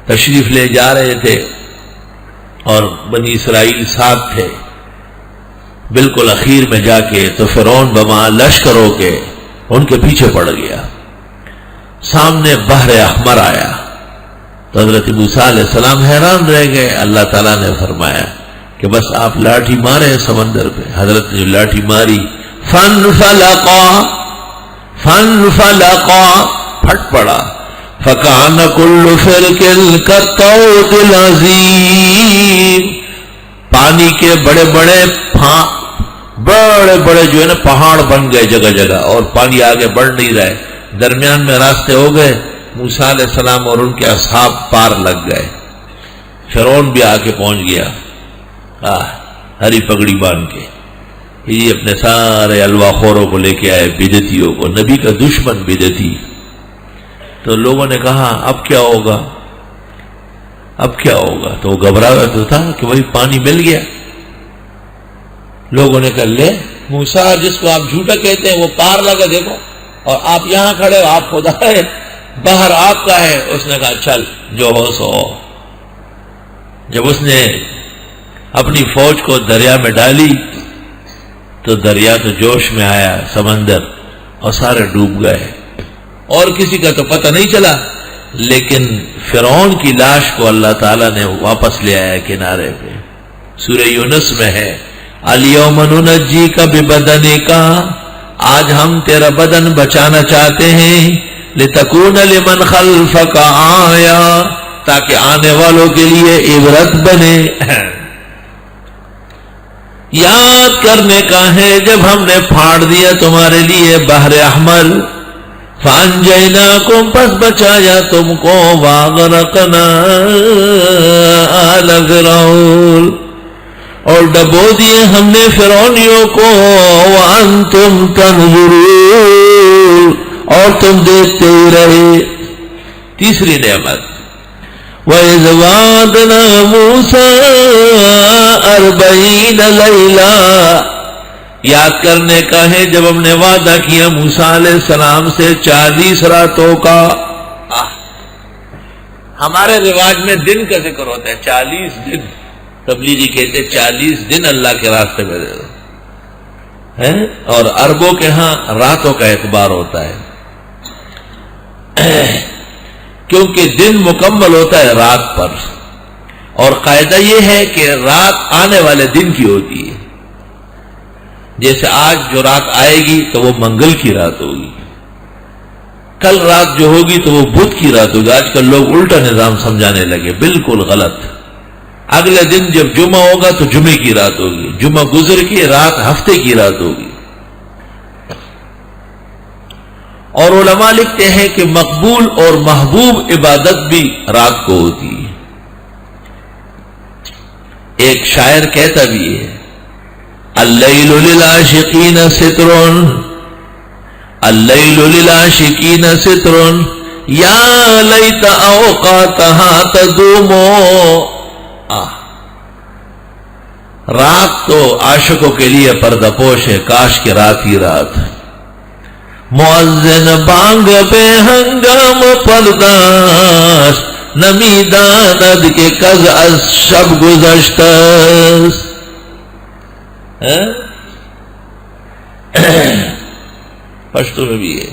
تشریف لے جا رہے تھے اور بنی اسرائیل ساتھ تھے. بالکل اخیر میں جا کے تو فرعون بما لشکروں کے ان کے پیچھے پڑ گیا. سامنے بحر احمر آیا تو حضرت موسیٰ علیہ السلام حیران رہ گئے. اللہ تعالیٰ نے فرمایا کہ بس آپ لاٹھی مارے سمندر پہ. حضرت نے جو لاٹھی ماری فانفلقا پھٹ پڑا. فکان کل فرق کالطود العظیم. پانی کے بڑے بڑے جو ہے نا پہاڑ بن گئے جگہ جگہ, اور پانی آگے بڑھ نہیں رہے. درمیان میں راستے ہو گئے. موسیٰ علیہ السلام اور ان کے اصحاب پار لگ گئے. فرعون بھی آ کے پہنچ گیا ہری پگڑی باندھ کے. یہ اپنے سارے الوا خوروں کو لے کے آئے, بدعتیوں کو, نبی کا دشمن بدعتی. تو لوگوں نے کہا اب کیا ہوگا, اب کیا ہوگا؟ تو وہ گھبرایا تو تھا کہ وہی پانی مل گیا. لوگوں نے کہا لے موسیٰ جس کو آپ جھوٹا کہتے ہیں وہ پار لگا دیکھو, اور آپ یہاں کھڑے ہو, آپ خدا ہے, باہر آپ کا ہے. اس نے کہا چل جو ہو سو. جب اس نے اپنی فوج کو دریا میں ڈالی تو دریا تو جوش میں آیا, سمندر, اور سارے ڈوب گئے اور کسی کا تو پتہ نہیں چلا. لیکن فرعون کی لاش کو اللہ تعالیٰ نے واپس لے آیا کنارے پہ. سورہ یونس میں ہے الیوم ننجیک ببدنک, آج ہم تیرا بدن بچانا چاہتے ہیں, لتکون لمن خلفک آیا, تاکہ آنے والوں کے لیے عبرت بنے. یاد کرنے کا ہے جب ہم نے پھاڑ دیا تمہارے لیے بحر احمر, فانجیناکم, پس بچایا تم کو, واغرقنا آل فرعون, اور ڈبو دیے ہم نے فرعونیوں کو, وانتم تنظرون, اور تم دیکھتے ہی رہے. تیسری نعمت وَإِذْ وَعَدْنَا مُوسَىٰ 40 لَيْلًا, یاد کرنے کا ہے جب ہم نے وعدہ کیا موسیٰ علیہ السلام سے 40 راتوں کا. ہمارے رواج میں دن کا ذکر ہوتا ہے, 40 دن. تبلیغی کہتے 40 دن اللہ کے راستے میں دے دو, اور عربوں کے ہاں راتوں کا اعتبار ہوتا ہے, کیونکہ دن مکمل ہوتا ہے رات پر, اور قاعدہ یہ ہے کہ رات آنے والے دن کی ہوتی ہے. جیسے آج جو رات آئے گی تو وہ منگل کی رات ہوگی, کل رات جو ہوگی تو وہ بدھ کی رات ہوگی. آج کل لوگ الٹا نظام سمجھانے لگے, بالکل غلط. اگلے دن جب جمعہ ہوگا تو جمعے کی رات ہوگی, جمعہ گزر کی رات ہفتے کی رات ہوگی. اور علماء لکھتے ہیں کہ مقبول اور محبوب عبادت بھی رات کو ہوتی ہے. ایک شاعر کہتا بھی ہے اللیل للعاشقین ستر, اللیل للعاشقین ستر, یا لیت اوقاتها تدوم. رات تو عاشقوں کے لیے پردہ پوش ہے, کاش کہ رات ہی رات. مؤذن بانگ بے ہنگام پرداش, نمی داند کے کز از شب گزشتست. پشتو میں بھی ہے